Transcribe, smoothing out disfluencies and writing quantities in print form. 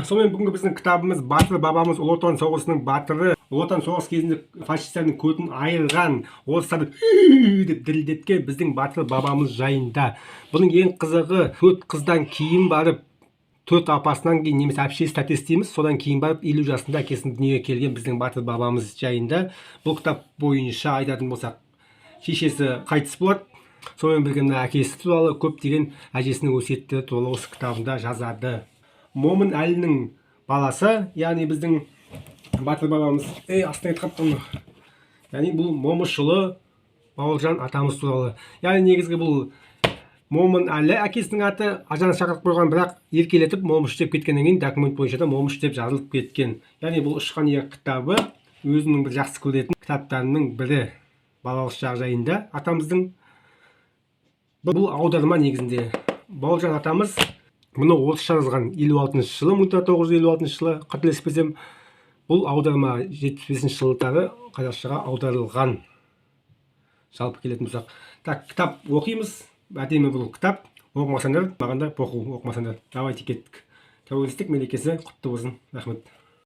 Сонымен бүгінгі біздің кітабымыз батыр бабамыз ұлы отан соғысының батыры, ұлы отан соғыс кезінде фашистердің көтін айырған, орыстарды деп дірілдеткен біздің батыр бабамыз жайында. Бұның ең қызығы, 4 қыздан кейін барып, 4 апасынан кейін, немесе әпшесі тәтесі дейміз, содан кейін барып 50 жасында әкесінің дүниеге келген біздің батыр бабамыз жайында. Бұл кітап бойынша айтатын болсақ, шешесі қайтыс болады. Сонымен бірге мына әкесі туралы көптеген әжесінің өсиеттері туралы осы кітабында жазады. Момын Әлінің баласы, яғни біздің батыр бабамыз, астына кетіп қалыпты. Яғни бұл Момышұлы Бауыржан атамыз туралы. Яғни негізгі бұл Момын Әлі әкесінің аты, ажаны шақырып қойған, бірақ еркелетіп Момыш деп кеткеннен кейін документ бойынша да Момыш деп жазылып кеткен. Яғни бұл Ұшқан ер кітабы өзінің бір жақсы көретін кітаптарының бірі. Балалық шағы жайында атамыздың. Бұл аударма негізінде. Бауыржан атамыз мұны орысша жазған 56 жылы, 1956 жылы, қателеспесем. Бұл аударма 75 жылдары қазақшаға аударылған. Жалпы келетін болсақ. Кітап оқимыз. Әдемі бұл кітап. Оқымасаңдар, маған да оқу, оқымасаңдар. Давайте кеттік. Тәуелсіздік мерекесі құтты болсын. Рахмет.